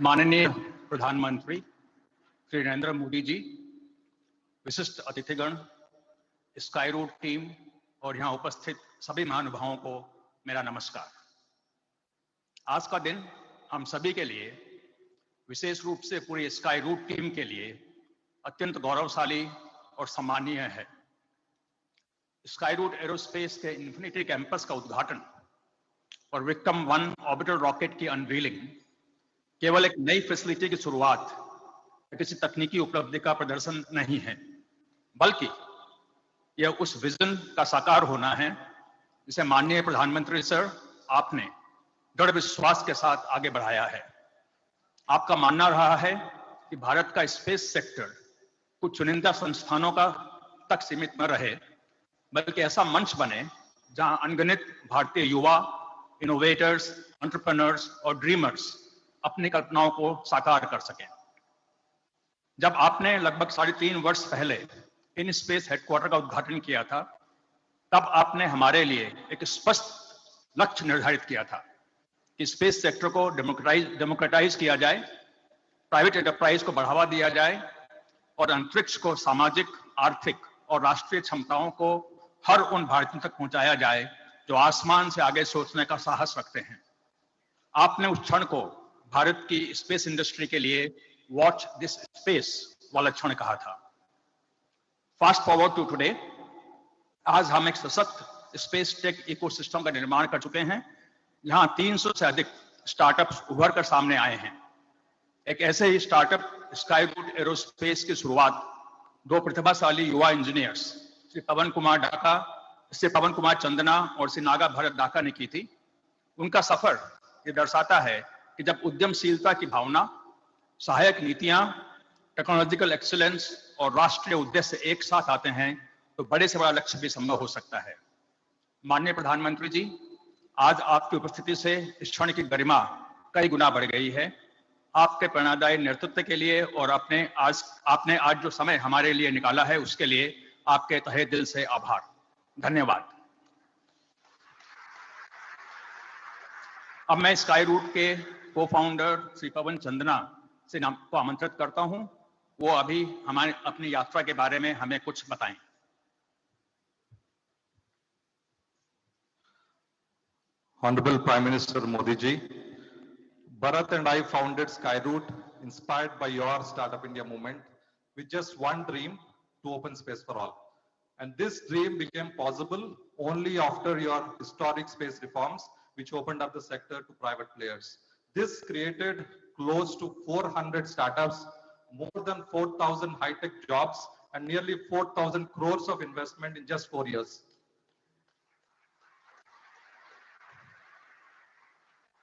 माननीय प्रधानमंत्री श्री नरेंद्र मोदी जी, विशिष्ट अतिथिगण, स्काई रूट टीम और यहां उपस्थित सभी महानुभावों को मेरा नमस्कार। आज का दिन हम सभी के लिए, विशेष रूप से पूरी स्काई रूट टीम के लिए अत्यंत गौरवशाली और सम्मानीय है। स्काई रूट एरोस्पेस के इन्फिनिटी कैंपस का उद्घाटन और विक्रम 1 ऑर्बिटल रॉकेट की अनवीलिंग केवल एक नई फैसिलिटी की शुरुआत या किसी तकनीकी उपलब्धि का प्रदर्शन नहीं है, बल्कि यह उस विजन का साकार होना है जिसे माननीय प्रधानमंत्री सर आपने दृढ़ विश्वास के साथ आगे बढ़ाया है। आपका मानना रहा है कि भारत का स्पेस सेक्टर कुछ चुनिंदा संस्थानों का तक सीमित न रहे, बल्कि ऐसा मंच बने जहां अनगिनत भारतीय युवा, इनोवेटर्स, एंटरप्रेन्योर्स और ड्रीमर्स अपनी कल्पनाओं को साकार कर सकें। जब आपने लगभग 3.5 वर्ष पहले इन स्पेस हेडक्वार्टर का उद्घाटन किया था, तब आपने हमारे लिए एक स्पष्ट लक्ष्य निर्धारित किया था कि स्पेस सेक्टर को डेमोक्रेटाइज किया जाए, प्राइवेट एंटरप्राइज को बढ़ावा दिया जाए और अंतरिक्ष को सामाजिक, आर्थिक और राष्ट्रीय क्षमताओं को हर उन भारतीयों तक पहुंचाया जाए जो आसमान से आगे सोचने का साहस रखते हैं। आपने उस क्षण को भारत की स्पेस इंडस्ट्री के लिए वॉच दिस स्पेस वाला क्षण कहा था। फास्ट फॉरवर्ड टू टुडे, आज हम एक सशक्त स्पेस टेक इकोसिस्टम का निर्माण कर चुके हैं, जहां 300 से अधिक स्टार्टअप्स उभर कर सामने आए हैं। एक ऐसे ही स्टार्टअप स्काई रूट एरोस्पेस की शुरुआत 2 प्रतिभाशाली युवा इंजीनियर्स श्री पवन कुमार चंदना और श्री नागा भरत डाका ने की थी। उनका सफर ये दर्शाता है कि जब उद्यमशीलता की भावना, सहायक नीतियां, टेक्नोलॉजिकल एक्सीलेंस और राष्ट्रीय उद्देश्य एक साथ आते हैं तो बड़े से बड़ा लक्ष्य भी संभव हो सकता है। माननीय प्रधानमंत्री जी, आज आपकी उपस्थिति से इस क्षण की गरिमा कई गुना बढ़ गई है। आपके प्रेरणादायी नेतृत्व के लिए और आपने आज जो समय हमारे लिए निकाला है, उसके लिए आपके तहे दिल से आभार। धन्यवाद। अब मैं स्काई रूट के को फाउंडर श्री पवन चंदना से को आमंत्रित करता हूं, वो अभी हमारे अपनी यात्रा के बारे में हमें कुछ बताएं। Honorable Prime Minister Modi ji, Bharat and I founded Skyroot inspired by your Startup India movement with just one dream: to open space for all. And this dream became possible only after your historic space reforms, which opened up the sector to private players. This created close to 400 startups, more than 4,000 high-tech jobs, and nearly 4,000 crores of investment in just 4 years.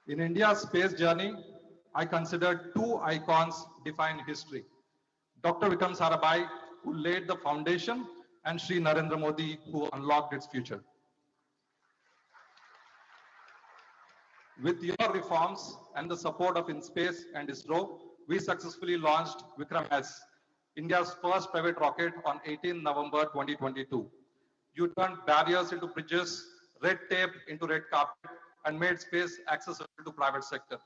In India's space journey, I consider 2 icons define history: Dr. Vikram Sarabhai, who laid the foundation, and Shri Narendra Modi, who unlocked its future. With your reforms and the support of InSpace and ISRO, we successfully launched Vikram S, India's first private rocket, on 18 November 2022. You turned barriers into bridges, red tape into red carpet, and made space accessible to private sector.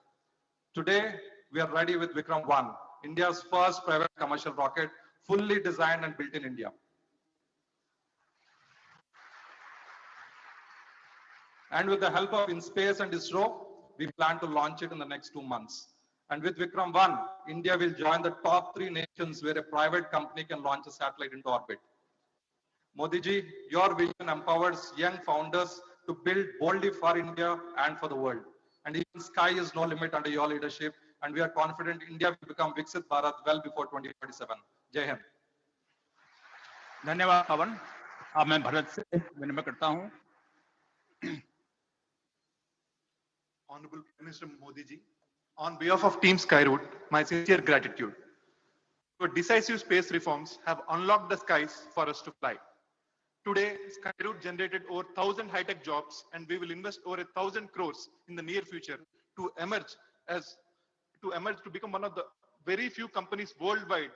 Today, we are ready with Vikram 1, India's first private commercial rocket, fully designed and built in India. And with the help of InSpace and ISRO, we plan to launch it in the next 2 months. And with Vikram 1, India will join the top 3 nations where a private company can launch a satellite into orbit. Modi ji, your vision empowers young founders to build boldly for India and for the world. And even sky is no limit under your leadership. And we are confident India will become Viksit Bharat well before 2027. Jai Hind. धन्यवाद पवन। अब मैं भरत से विनम्र करता हूं। Honorable Prime Minister Modi ji, on behalf of Team Skyroot, my sincere gratitude. Your decisive space reforms have unlocked the skies for us to fly. Today, Skyroot generated over 1,000 high-tech jobs, and we will invest over 1,000 crores in the near future to emerge to become one of the very few companies worldwide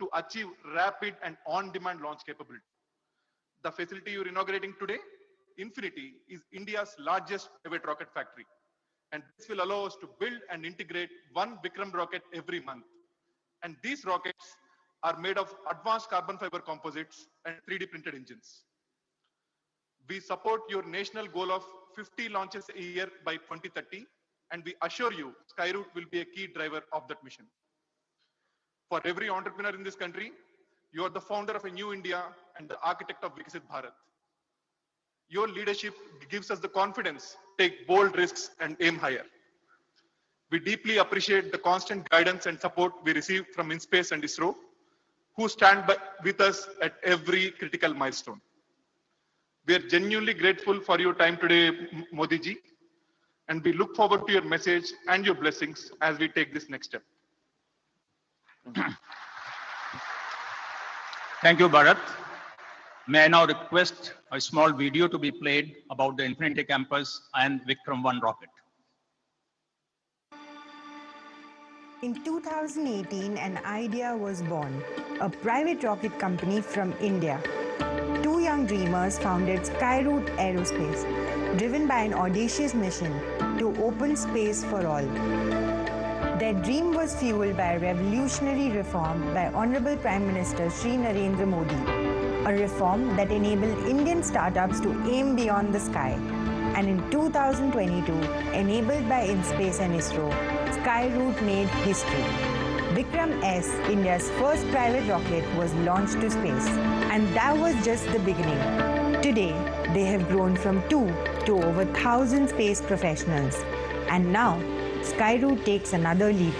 to achieve rapid and on-demand launch capability. The facility you're inaugurating today, Infinity, is India's largest private rocket factory. And this will allow us to build and integrate one Vikram rocket every month. And these rockets are made of advanced carbon fiber composites and 3D printed engines. We support your national goal of 50 launches a year by 2030, and we assure you Skyroot will be a key driver of that mission. For every entrepreneur in this country, you are the founder of a new India and the architect of Viksit Bharat. Your leadership gives us the confidence, take bold risks and aim higher. We deeply appreciate the constant guidance and support we receive from InSpace and ISRO, who stand with us at every critical milestone. We are genuinely grateful for your time today, Modi ji, and we look forward to your message and your blessings as we take this next step. Thank you, Bharat. May I now request a small video to be played about the Infinity Campus and Vikram 1 rocket. In 2018, an idea was born, a private rocket company from India. Two young dreamers founded Skyroot Aerospace, driven by an audacious mission to open space for all. Their dream was fueled by a revolutionary reform by Honorable Prime Minister Shri Narendra Modi, a reform that enabled Indian startups to aim beyond the sky. And in 2022, enabled by InSpace and ISRO, Skyroot made history. Vikram S, India's first private rocket, was launched to space. And that was just the beginning. Today, they have grown from 2 to over 1,000 space professionals. And now, Skyroot takes another leap.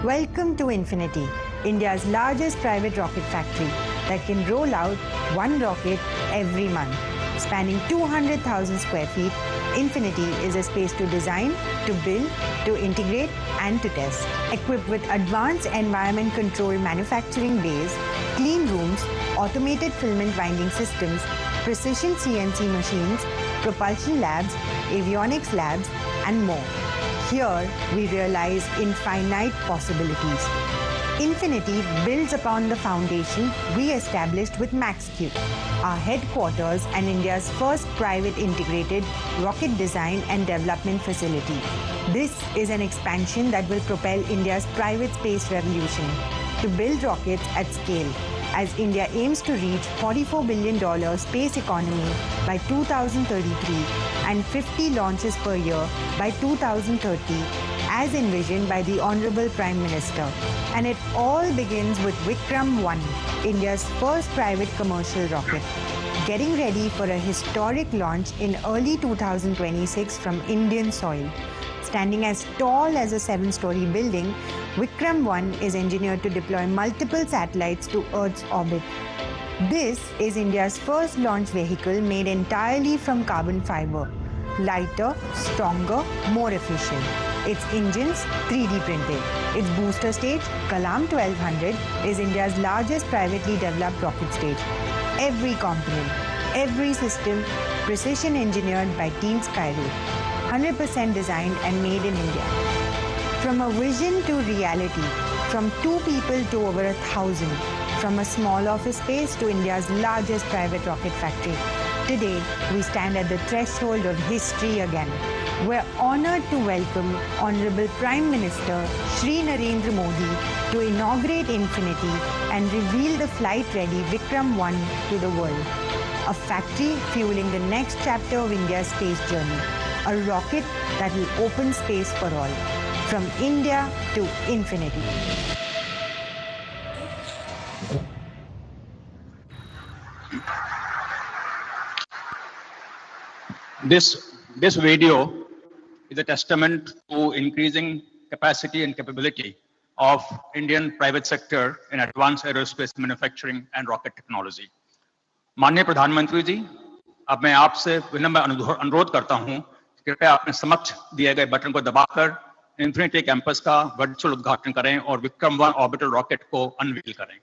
Welcome to Infinity, India's largest private rocket factory that can roll out one rocket every month. Spanning 200,000 square feet, Infinity is a space to design, to build, to integrate, and to test. Equipped with advanced environment control manufacturing bays, clean rooms, automated filament winding systems, precision CNC machines, propulsion labs, avionics labs, and more. Here, we realize infinite possibilities. Infinity builds upon the foundation we established with MaxQ, our headquarters and India's first private integrated rocket design and development facility. This is an expansion that will propel India's private space revolution to build rockets at scale, as India aims to reach $44 billion space economy by 2033 and 50 launches per year by 2030, as envisioned by the Honorable Prime Minister. And it all begins with Vikram 1, India's first private commercial rocket, getting ready for a historic launch in early 2026 from Indian soil. Standing as tall as a 7-story building, Vikram 1 is engineered to deploy multiple satellites to Earth's orbit. This is India's first launch vehicle made entirely from carbon fiber. Lighter, stronger, more efficient. Its engines 3D printed. Its booster stage, Kalam 1200, is India's largest privately developed rocket stage. Every component, every system, precision engineered by Team Skyroot. 100% designed and made in India. From a vision to reality, from 2 people to over 1,000, from a small office space to India's largest private rocket factory. Today, we stand at the threshold of history again. We're honored to welcome Honorable Prime Minister Shri Narendra Modi to inaugurate Infinity and reveal the flight-ready Vikram 1 to the world. A factory fueling the next chapter of India's space journey. A rocket that will open space for all. From India to Infinity. This video is a testament to increasing capacity and capability of Indian private sector in advanced aerospace manufacturing and rocket technology. माननीय प्रधानमंत्री जी, अब मैं आपसे विनम्र अनुरोध करता हूं, कृपया अपने समक्ष दिए गए बटन को दबाकर इन्फिनिटी कैंपस का वर्चुअल उद्घाटन करें और विक्रम 1 ऑर्बिटल रॉकेट को अनवील करें।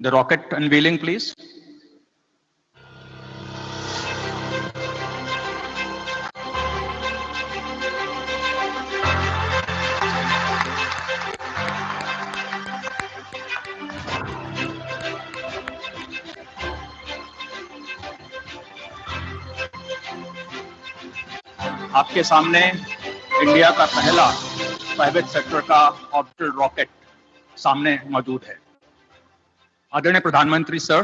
The rocket unveiling, please. आपके सामने इंडिया का पहला प्राइवेट सेक्टर का ऑर्बिटल रॉकेट सामने मौजूद है। आदरणीय प्रधानमंत्री सर,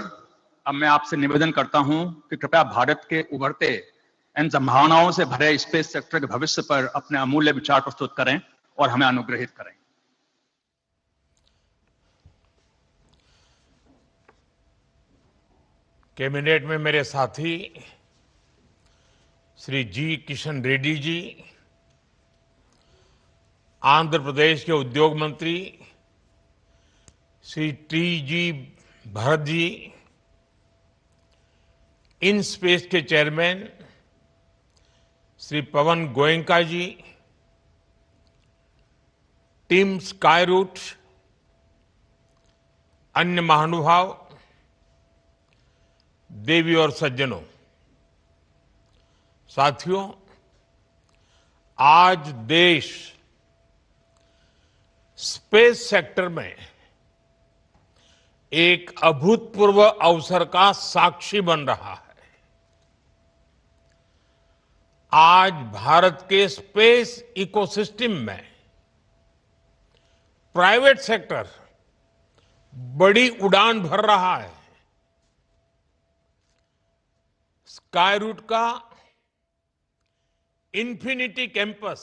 अब मैं आपसे निवेदन करता हूं कि कृपया भारत के उभरते इन संभावनाओं से भरे स्पेस सेक्टर के भविष्य पर अपने अमूल्य विचार प्रस्तुत करें और हमें अनुग्रहित करें। कैबिनेट में मेरे साथी श्री जी किशन रेड्डी जी, आंध्र प्रदेश के उद्योग मंत्री श्री टी जी भरत जी, इन स्पेस के चेयरमैन श्री पवन गोयनका जी, टीम स्काईरूट, अन्य महानुभाव, देवी और सज्जनों, साथियों, आज देश स्पेस सेक्टर में एक अभूतपूर्व अवसर का साक्षी बन रहा है। आज भारत के स्पेस इकोसिस्टम में प्राइवेट सेक्टर बड़ी उड़ान भर रहा है। स्काईरूट का इन्फिनिटी कैंपस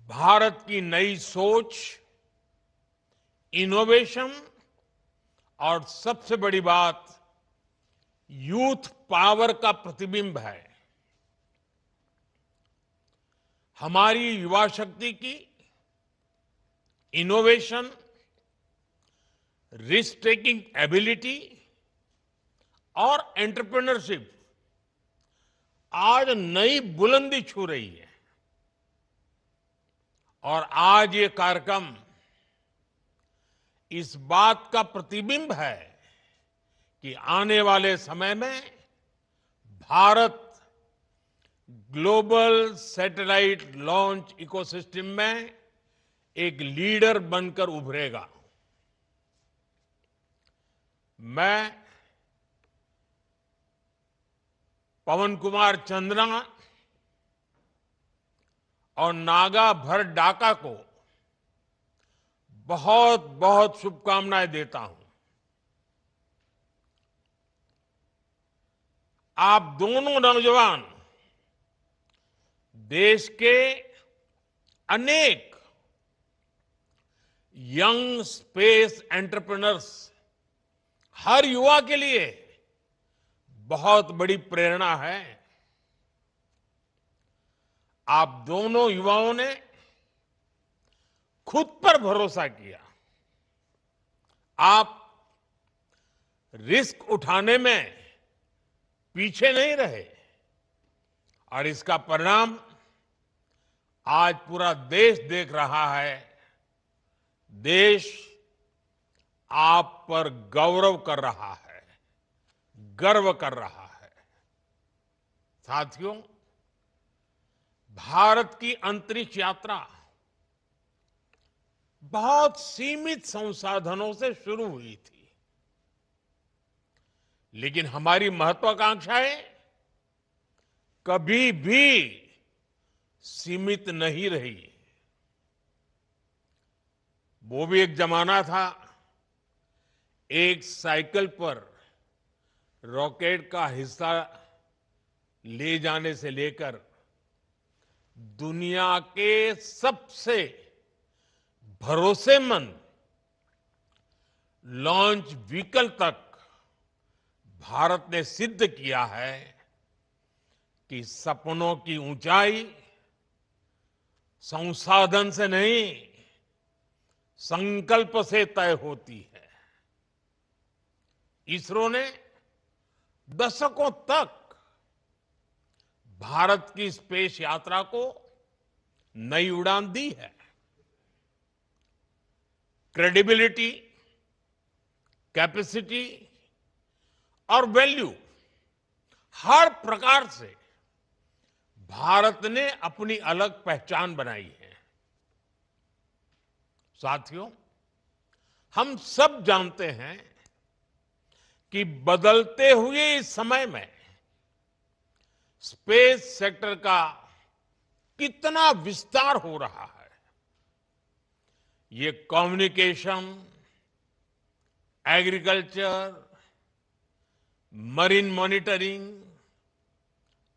भारत की नई सोच, इनोवेशन और सबसे बड़ी बात यूथ पावर का प्रतिबिंब है। हमारी युवा शक्ति की इनोवेशन, रिस्क टेकिंग एबिलिटी और एंटरप्रेन्योरशिप आज नई बुलंदी छू रही है। और आज ये कार्यक्रम इस बात का प्रतिबिंब है कि आने वाले समय में Bharat global satellite launch ecosystem में एक लीडर बनकर उभरेगा। मैं पवन कुमार चंद्रा और नागा भर डाका को बहुत बहुत शुभकामनाएं देता हूं। आप दोनों नौजवान देश के अनेक यंग स्पेस एंटरप्रेन्योर्स, हर युवा के लिए बहुत बड़ी प्रेरणा है। आप दोनों युवाओं ने खुद पर भरोसा किया। आप रिस्क उठाने में पीछे नहीं रहे और इसका परिणाम आज पूरा देश देख रहा है। देश आप पर गौरव कर रहा है, गर्व कर रहा है। साथियों, भारत की अंतरिक्ष यात्रा बहुत सीमित संसाधनों से शुरू हुई थी, लेकिन हमारी महत्वाकांक्षाएं कभी भी सीमित नहीं रही। वो भी एक जमाना था, एक साइकिल पर रॉकेट का हिस्सा ले जाने से लेकर दुनिया के सबसे भरोसेमंद लॉन्च व्हीकल तक भारत ने सिद्ध किया है कि सपनों की ऊंचाई संसाधन से नहीं, संकल्प से तय होती है। इसरो ने दशकों तक भारत की स्पेस यात्रा को नई उड़ान दी है। क्रेडिबिलिटी, कैपेसिटी और वैल्यू, हर प्रकार से भारत ने अपनी अलग पहचान बनाई है। साथियों, हम सब जानते हैं कि बदलते हुए इस समय में स्पेस सेक्टर का कितना विस्तार हो रहा है। ये communication, agriculture, marine monitoring,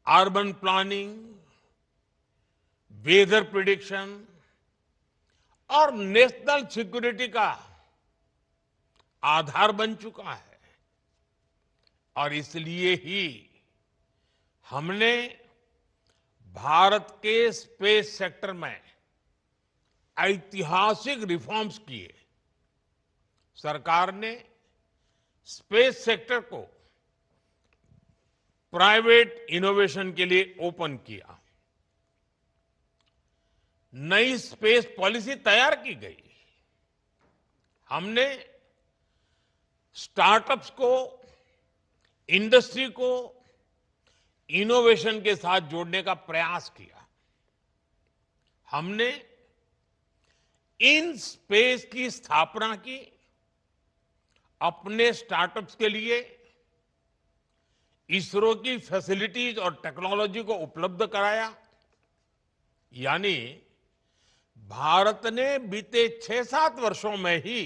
urban planning, weather prediction और नेशनल सिक्योरिटी का आधार बन चुका है। और इसलिए ही हमने भारत के स्पेस सेक्टर में ऐतिहासिक रिफॉर्म्स किए। सरकार ने स्पेस सेक्टर को प्राइवेट इनोवेशन के लिए ओपन किया। नई स्पेस पॉलिसी तैयार की गई। हमने स्टार्टअप्स को, इंडस्ट्री को इनोवेशन के साथ जोड़ने का प्रयास किया। हमने इन स्पेस की स्थापना की, अपने स्टार्टअप्स के लिए इसरो की फैसिलिटीज और टेक्नोलॉजी को उपलब्ध कराया। यानी भारत ने बीते 6-7 वर्षों में ही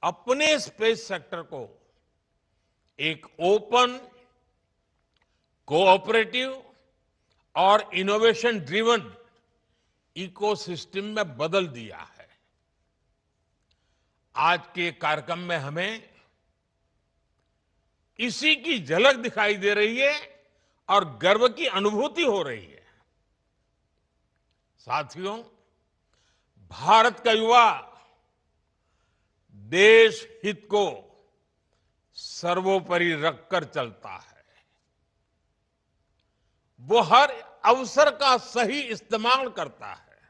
अपने स्पेस सेक्टर को एक ओपन, कोऑपरेटिव और इनोवेशन ड्रिवन इकोसिस्टम में बदल दिया है। आज के कार्यक्रम में हमें इसी की झलक दिखाई दे रही है और गर्व की अनुभूति हो रही है। साथियों, भारत का युवा देश हित को सर्वोपरि रखकर चलता है। वो हर अवसर का सही इस्तेमाल करता है।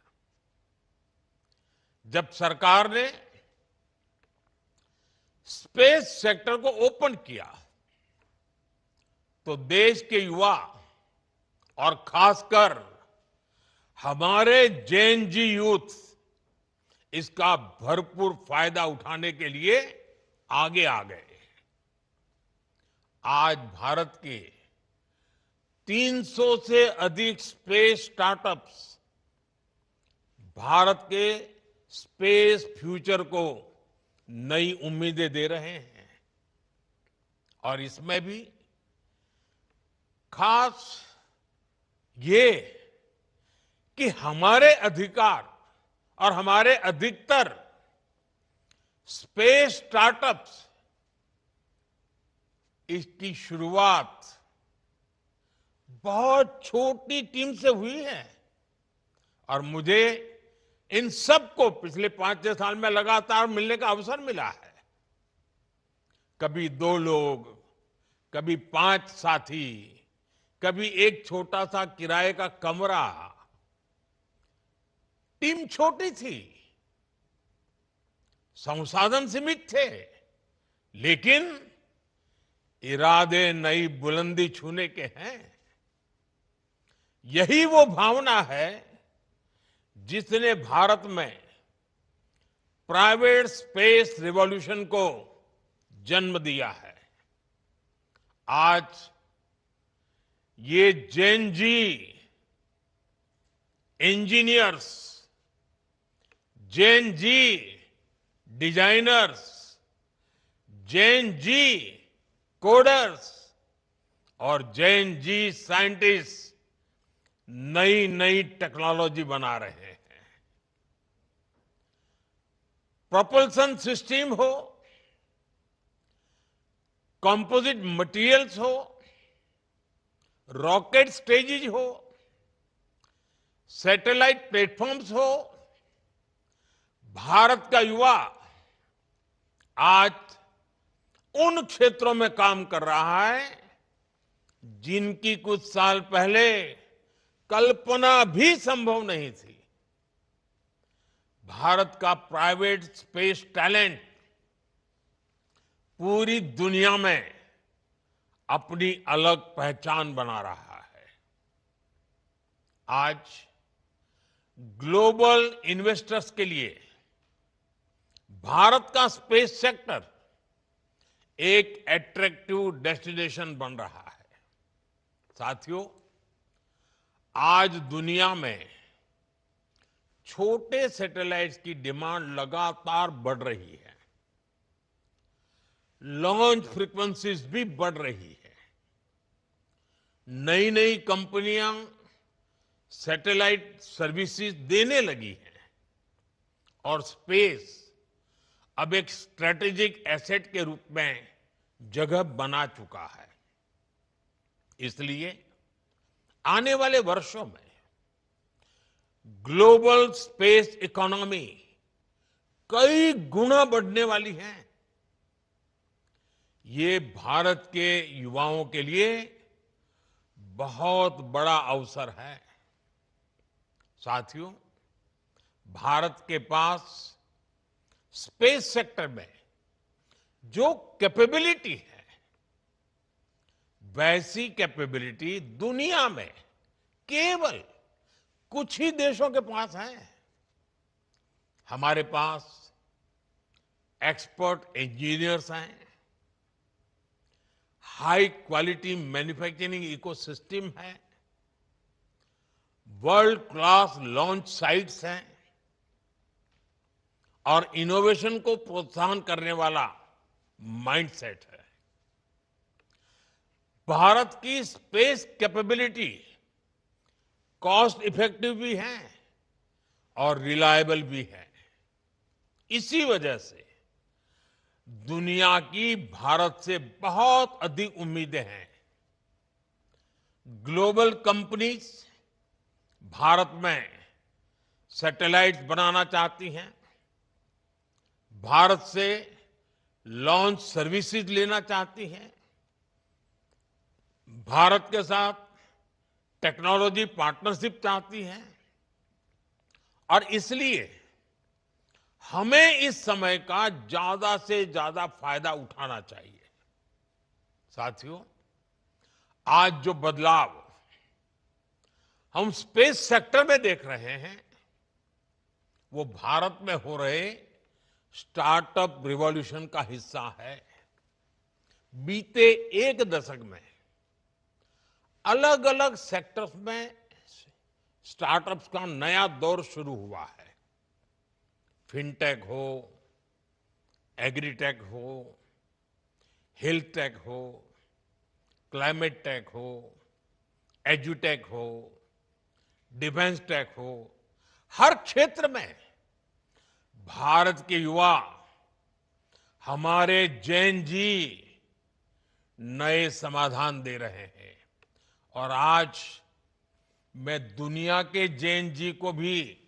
जब सरकार ने स्पेस सेक्टर को ओपन किया तो देश के युवा और खासकर हमारे जेन जी यूथ इसका भरपूर फायदा उठाने के लिए आगे आ गए। आज भारत के 300 से अधिक स्पेस स्टार्टअप्स भारत के स्पेस फ्यूचर को नई उम्मीदें दे रहे हैं। और इसमें भी खास ये कि हमारे अधिकार और हमारे अधिकतर स्पेस स्टार्टअप्स इसकी शुरुआत बहुत छोटी टीम से हुई है। और मुझे इन सबको पिछले 5-6 साल में लगातार मिलने का अवसर मिला है। कभी 2 लोग, कभी 5 साथी, कभी एक छोटा सा किराए का कमरा। टीम छोटी थी, संसाधन सीमित थे, लेकिन इरादे नई बुलंदी छूने के हैं। यही वो भावना है जिसने भारत में प्राइवेट स्पेस रिवॉल्यूशन को जन्म दिया है। आज ये जेन जी इंजीनियर्स, जेन जी डिजाइनर्स, जेन जी कोडर्स और जेन जी साइंटिस्ट नई नई टेक्नोलॉजी बना रहे हैं। प्रोपल्सन सिस्टम हो, कंपोजिट मटेरियल्स हो, रॉकेट स्टेजेज हो, सैटेलाइट प्लेटफॉर्म्स हो, भारत का युवा आज उन क्षेत्रों में काम कर रहा है जिनकी कुछ साल पहले कल्पना भी संभव नहीं थी। भारत का प्राइवेट स्पेस टैलेंट पूरी दुनिया में अपनी अलग पहचान बना रहा है। आज ग्लोबल इन्वेस्टर्स के लिए भारत का स्पेस सेक्टर एक अट्रैक्टिव डेस्टिनेशन बन रहा है। साथियों, आज दुनिया में छोटे सैटेलाइट्स की डिमांड लगातार बढ़ रही है। लॉन्च फ्रीक्वेंसीज भी बढ़ रही है। नई नई कंपनियां सैटेलाइट सर्विसेज देने लगी हैं और स्पेस अब एक स्ट्रेटेजिक एसेट के रूप में जगह बना चुका है। इसलिए आने वाले वर्षों में ग्लोबल स्पेस इकोनॉमी कई गुना बढ़ने वाली है। ये भारत के युवाओं के लिए बहुत बड़ा अवसर है। साथियों, भारत के पास स्पेस सेक्टर में जो कैपेबिलिटी है, वैसी कैपेबिलिटी दुनिया में केवल कुछ ही देशों के पास है। हमारे पास एक्सपर्ट इंजीनियर्स हैं, हाई क्वालिटी मैन्युफैक्चरिंग इकोसिस्टम है, वर्ल्ड क्लास लॉन्च साइट्स हैं और इनोवेशन को प्रोत्साहन करने वाला माइंडसेट है। भारत की स्पेस कैपेबिलिटी कॉस्ट इफेक्टिव भी है और रिलायबल भी है। इसी वजह से दुनिया की भारत से बहुत अधिक उम्मीदें हैं। ग्लोबल कंपनीज भारत में सैटेलाइट्स बनाना चाहती हैं, भारत से लॉन्च सर्विसेज लेना चाहती हैं, भारत के साथ टेक्नोलॉजी पार्टनरशिप चाहती हैं और इसलिए हमें इस समय का ज्यादा से ज्यादा फायदा उठाना चाहिए। साथियों, आज जो बदलाव हम स्पेस सेक्टर में देख रहे हैं, वो भारत में हो रहे स्टार्टअप रिवॉल्यूशन का हिस्सा है। बीते एक दशक में अलग अलग सेक्टर्स में स्टार्टअप्स का नया दौर शुरू हुआ है। फिनटेक हो, एग्रीटेक हो, हेल्थ टेक हो, क्लाइमेट टेक हो, एजुटेक हो, डिफेंस टेक हो, हर क्षेत्र में भारत के युवा, हमारे जैन जी नए समाधान दे रहे हैं। और आज मैं दुनिया के जैन जी को भी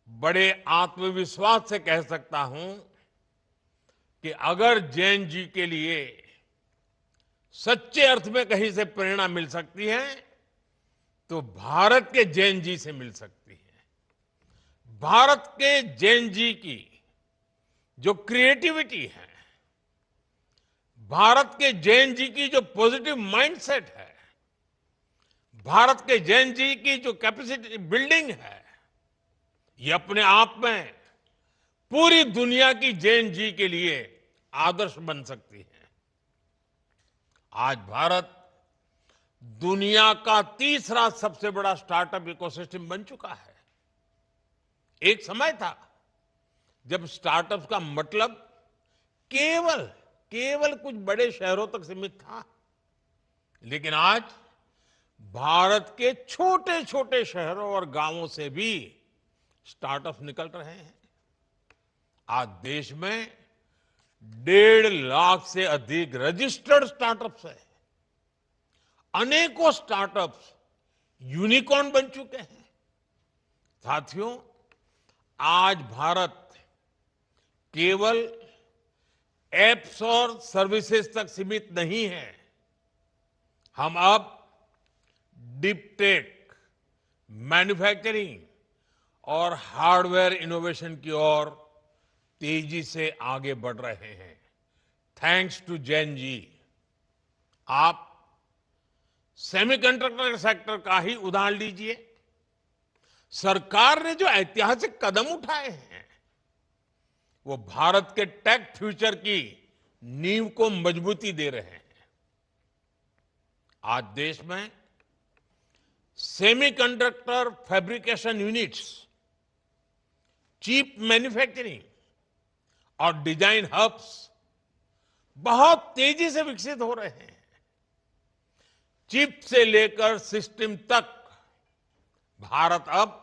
बड़े आत्मविश्वास से कह सकता हूं कि अगर जैन जी के लिए सच्चे अर्थ में कहीं से प्रेरणा मिल सकती है तो भारत के जैन जी से मिल सकती है। भारत के जैन जी की जो क्रिएटिविटी है, भारत के जैन जी की जो पॉजिटिव माइंडसेट है, भारत के जैन जी की जो कैपेसिटी बिल्डिंग है, ये अपने आप में पूरी दुनिया की जैन जी के लिए आदर्श बन सकती है। आज भारत दुनिया का तीसरा सबसे बड़ा स्टार्टअप इकोसिस्टम बन चुका है। एक समय था जब स्टार्टअप का मतलब केवल कुछ बड़े शहरों तक सीमित था, लेकिन आज भारत के छोटे छोटे शहरों और गांवों से भी स्टार्टअप निकल रहे हैं। आज देश में 1.5 लाख से अधिक रजिस्टर्ड स्टार्टअप्स हैं। अनेकों स्टार्टअप्स यूनिकॉर्न बन चुके हैं। साथियों, आज भारत केवल एप्स और सर्विसेज तक सीमित नहीं है। हम अब डीप टेक, मैन्युफैक्चरिंग और हार्डवेयर इनोवेशन की ओर तेजी से आगे बढ़ रहे हैं। Thanks to Jain ji. आप सेमीकंडक्टर सेक्टर का ही उदाहरण लीजिए। सरकार ने जो ऐतिहासिक कदम उठाए हैं वो भारत के टेक फ्यूचर की नींव को मजबूती दे रहे हैं। आज देश में semiconductor fabrication units, chip manufacturing और डिजाइन हब्स बहुत तेजी से विकसित हो रहे हैं। चिप से लेकर सिस्टम तक भारत अब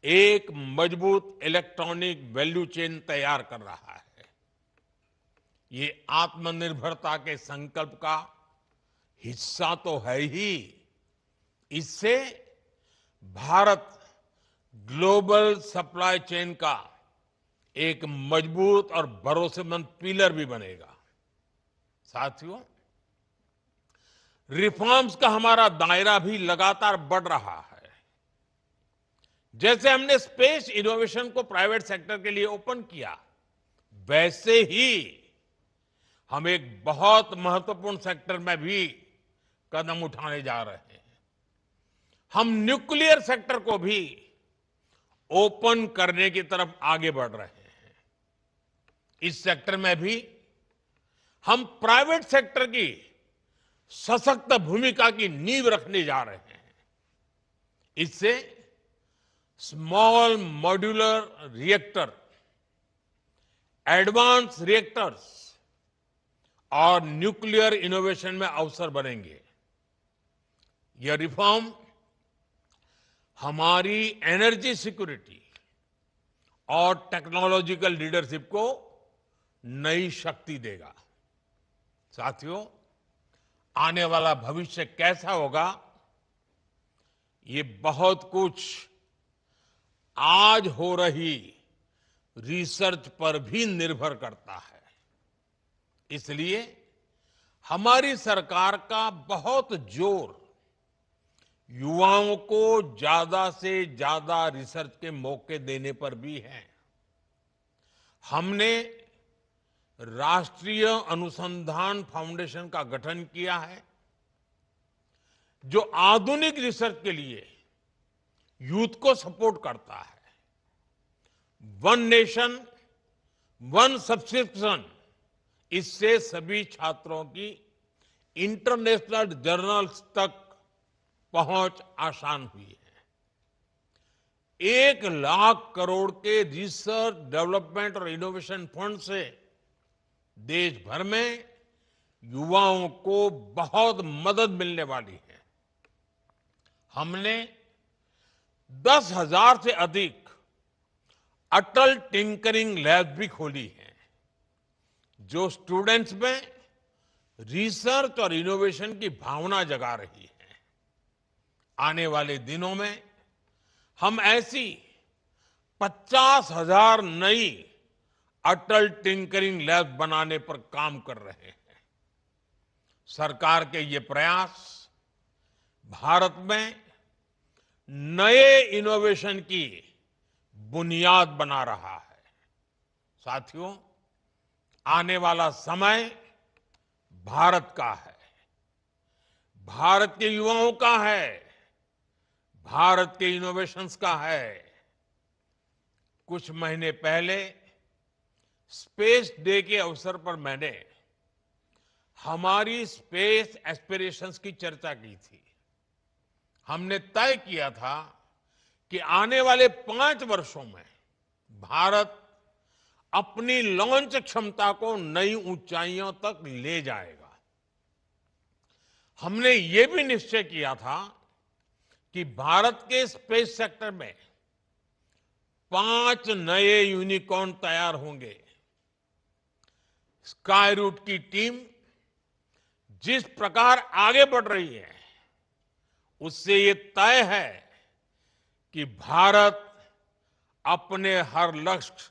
एक मजबूत इलेक्ट्रॉनिक वैल्यू चेन तैयार कर रहा है। ये आत्मनिर्भरता के संकल्प का हिस्सा तो है ही। इससे भारत ग्लोबल सप्लाई चेन का एक मजबूत और भरोसेमंद पिलर भी बनेगा। साथियों, रिफॉर्म्स का हमारा दायरा भी लगातार बढ़ रहा है। जैसे हमने स्पेस इनोवेशन को प्राइवेट सेक्टर के लिए ओपन किया, वैसे ही हम एक बहुत महत्वपूर्ण सेक्टर में भी कदम उठाने जा रहे हैं। हम न्यूक्लियर सेक्टर को भी ओपन करने की तरफ आगे बढ़ रहे हैं। इस सेक्टर में भी हम प्राइवेट सेक्टर की सशक्त भूमिका की नींव रखने जा रहे हैं। इससे small modular reactor, advance reactors और न्यूक्लियर इनोवेशन में अवसर बनेंगे। यह रिफॉर्म हमारी एनर्जी सिक्योरिटी और टेक्नोलॉजिकल लीडरशिप को नई शक्ति देगा। साथियों, आने वाला भविष्य कैसा होगा, ये बहुत कुछ आज हो रही रिसर्च पर भी निर्भर करता है। इसलिए हमारी सरकार का बहुत जोर युवाओं को ज्यादा से ज्यादा रिसर्च के मौके देने पर भी है। हमने राष्ट्रीय अनुसंधान फाउंडेशन का गठन किया है, जो आधुनिक रिसर्च के लिए यूथ को सपोर्ट करता है। वन नेशन वन सब्सक्रिप्शन, इससे सभी छात्रों की इंटरनेशनल जर्नल्स तक पहुंच आसान हुई है। 1,00,000 करोड़ के रिसर्च डेवलपमेंट और इनोवेशन फंड से देश भर में युवाओं को बहुत मदद मिलने वाली है। हमने 10,000 से अधिक अटल टिंकरिंग लैब भी खोली है, जो स्टूडेंट्स में रिसर्च और इनोवेशन की भावना जगा रही है। आने वाले दिनों में हम ऐसी 50,000 नई अटल टिंकरिंग लैब बनाने पर काम कर रहे हैं। सरकार के ये प्रयास भारत में नए इनोवेशन की बुनियाद बना रहा है। साथियों, आने वाला समय भारत का है, भारत के युवाओं का है, भारत के इनोवेशंस का है। कुछ महीने पहले स्पेस डे के अवसर पर मैंने हमारी स्पेस एस्पिरेशंस की चर्चा की थी। हमने तय किया था कि आने वाले 5 वर्षों में भारत अपनी लॉन्च क्षमता को नई ऊंचाइयों तक ले जाएगा। हमने ये भी निश्चय किया था कि भारत के स्पेस सेक्टर में 5 नए यूनिकॉर्न तैयार होंगे। स्काईरूट की टीम जिस प्रकार आगे बढ़ रही है, उससे ये तय है कि भारत अपने हर लक्ष्य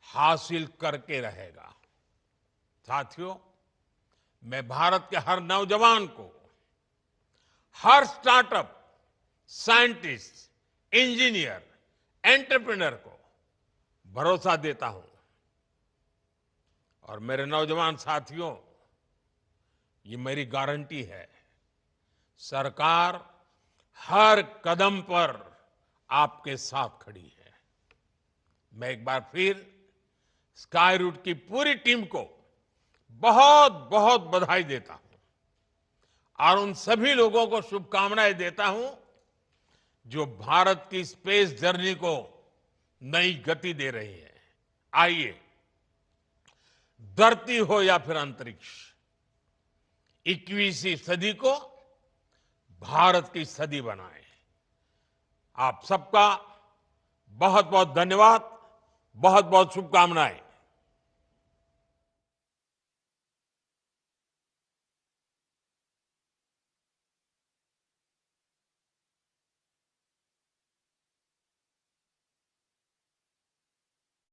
हासिल करके रहेगा। साथियों, मैं भारत के हर नौजवान को, हर स्टार्टअप, साइंटिस्ट, इंजीनियर, एंटरप्रेन्योर को भरोसा देता हूं और मेरे नौजवान साथियों, ये मेरी गारंटी है, सरकार हर कदम पर आपके साथ खड़ी है। मैं एक बार फिर स्काई रूट की पूरी टीम को बहुत बहुत बधाई देता हूं और उन सभी लोगों को शुभकामनाएं देता हूं जो भारत की स्पेस जर्नी को नई गति दे रहे हैं। आइए, धरती हो या फिर अंतरिक्ष, 21वीं सदी को भारत की सदी बनाएं। आप सबका बहुत बहुत धन्यवाद, बहुत बहुत शुभकामनाएं।